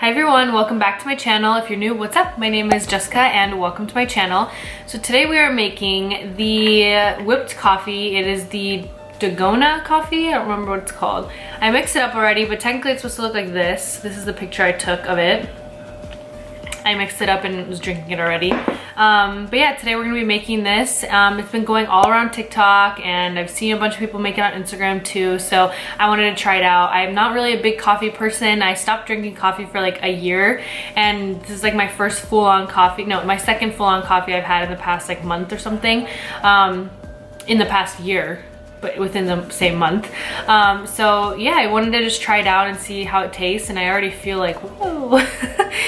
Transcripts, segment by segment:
Hi everyone, welcome back to my channel. If you're new, what's up? My name is Jessica and welcome to my channel. So today we are making the whipped coffee. It is the Dalgona coffee. I don't remember what it's called. I mixed it up already, but technically it's supposed to look like this. This is the picture I took of it. I mixed it up and was drinking it already. But yeah, today we're gonna be making this. It's been going all around TikTok and I've seen a bunch of people make it on Instagram too, so I wanted to try it out. I'm not really a big coffee person. I stopped drinking coffee for like a year and this is like my first full-on coffee, no, my second full-on coffee I've had in the past like month or something, in the past year, but within the same month. So yeah, I wanted to just try it out and see how it tastes, and I already feel like, whoa.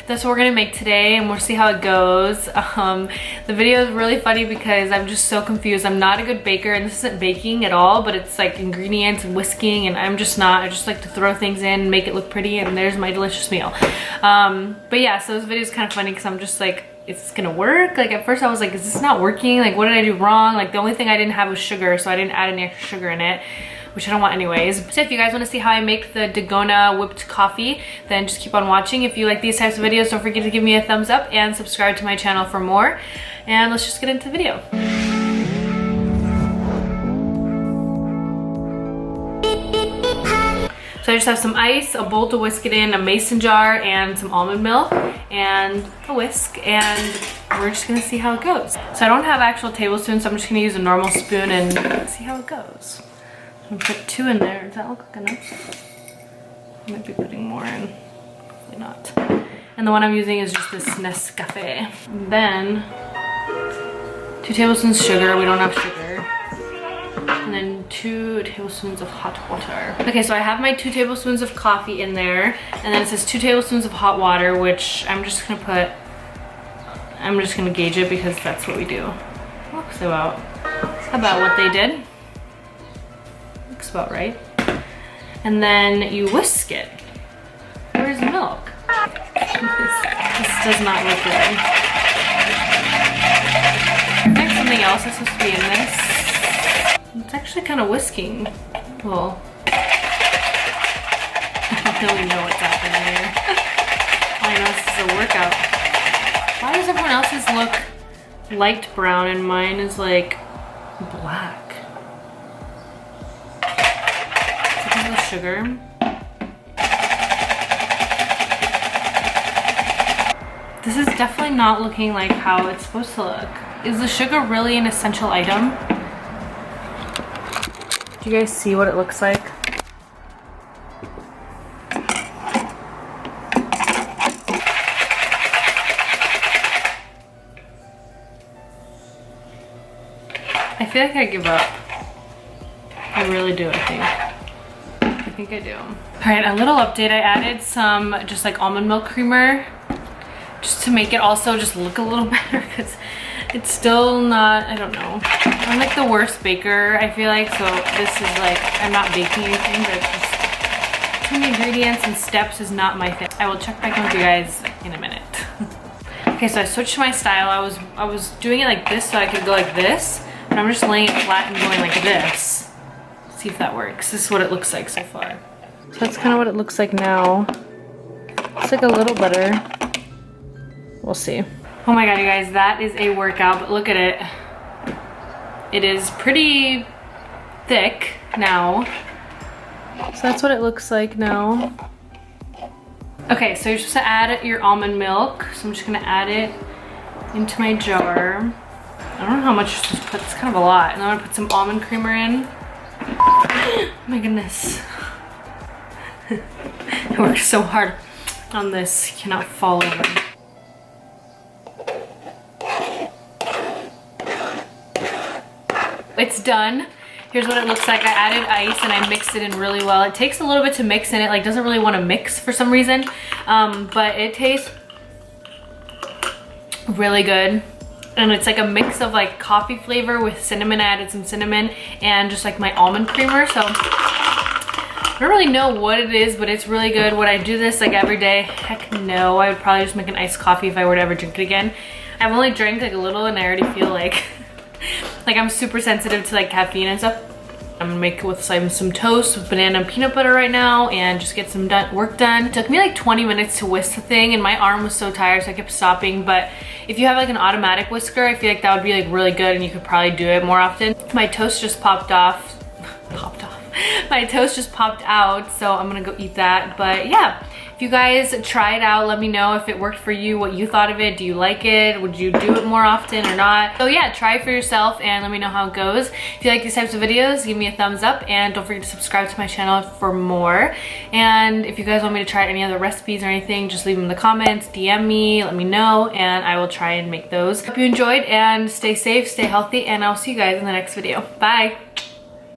That's what we're gonna make today and we'll see how it goes. The video is really funny because I'm just so confused. I'm not a good baker and this isn't baking at all, but it's like ingredients and whisking, and I'm just not. I just like to throw things in and make it look pretty, and there's my delicious meal. But yeah, so this video is kind of funny because I'm just like, is this gonna work? Like at first I was like, is this not working? Like what did I do wrong? Like the only thing I didn't have was sugar, so I didn't add any extra sugar in it, which I don't want anyways. So if you guys want to see how I make the Dalgona whipped coffee, then just keep on watching. If you like these types of videos, don't forget to give me a thumbs up and subscribe to my channel for more. And let's just get into the video. So I just have some ice, a bowl to whisk it in, a mason jar, and some almond milk, and a whisk, and we're just gonna see how it goes. So I don't have actual tablespoons, so I'm just gonna use a normal spoon and see how it goes. I'm gonna put 2 in there. Does that look like enough? I might be putting more in. Hopefully not. And the one I'm using is just this Nescafe. And then 2 tablespoons sugar. We don't have sugar. And then 2 tablespoons of hot water. Okay, so I have my 2 tablespoons of coffee in there, and then it says 2 tablespoons of hot water, which I'm just gonna gauge it because that's what we do. Looks about what they did. Looks about right. And then you whisk it. Where's the milk? This does not look good. I think something else is supposed to be in this. It's actually kind of whisking. Well, I don't really know what's happening here. All I know this is a workout. Why does everyone else's look light brown and mine is like black? The sugar. This is definitely not looking like how it's supposed to look. Is the sugar really an essential item? Do you guys see what it looks like? I feel like I give up. I really do, I think. I think I do. All right, a little update. I added some just like almond milk creamer just to make it also just look a little better because it's still not, I don't know. I'm like the worst baker, I feel like, so this is like, I'm not baking anything, but it's just too many ingredients and steps is not my thing. I will check back with you guys in a minute. Okay, so I switched my style. I was doing it like this so I could go like this, but I'm just laying it flat and going like this. See if that works. This is what it looks like so far. So that's kind of what it looks like now. It's like a little better. We'll see. Oh my god, you guys, that is a workout, but look at it. It is pretty thick now. So that's what it looks like now. Okay, so you're supposed to add your almond milk. So I'm just gonna add it into my jar. I don't know how much to put, it's kind of a lot. And I'm gonna put some almond creamer in. Oh my goodness. I worked so hard on this, you cannot fall over. It's done. Here's what it looks like. I added ice and I mixed it in really well. It takes a little bit to mix in. It like doesn't really want to mix for some reason, but it tastes really good. And it's like a mix of like coffee flavor with cinnamon. I added some cinnamon and just like my almond creamer. So I don't really know what it is, but it's really good. Would I do this like every day? Heck no. I would probably just make an iced coffee if I were to ever drink it again. I've only drank like a little and I already feel like like I'm super sensitive to like caffeine and stuff. I'm gonna make it with some toast with banana and peanut butter right now and just get some work done. It took me like 20 minutes to whisk the thing and my arm was so tired so I kept stopping, but if you have like an automatic whisker, I feel like that would be like really good and you could probably do it more often. My toast just popped off. My toast just popped out, so I'm gonna go eat that. But yeah, if you guys try it out, let me know if it worked for you, what you thought of it. Do you like it? Would you do it more often or not? So yeah, try it for yourself and let me know how it goes. If you like these types of videos, give me a thumbs up and don't forget to subscribe to my channel for more. And if you guys want me to try any other recipes or anything, just leave them in the comments, DM me, let me know, and I will try and make those. Hope you enjoyed and stay safe, stay healthy, and I'll see you guys in the next video. Bye.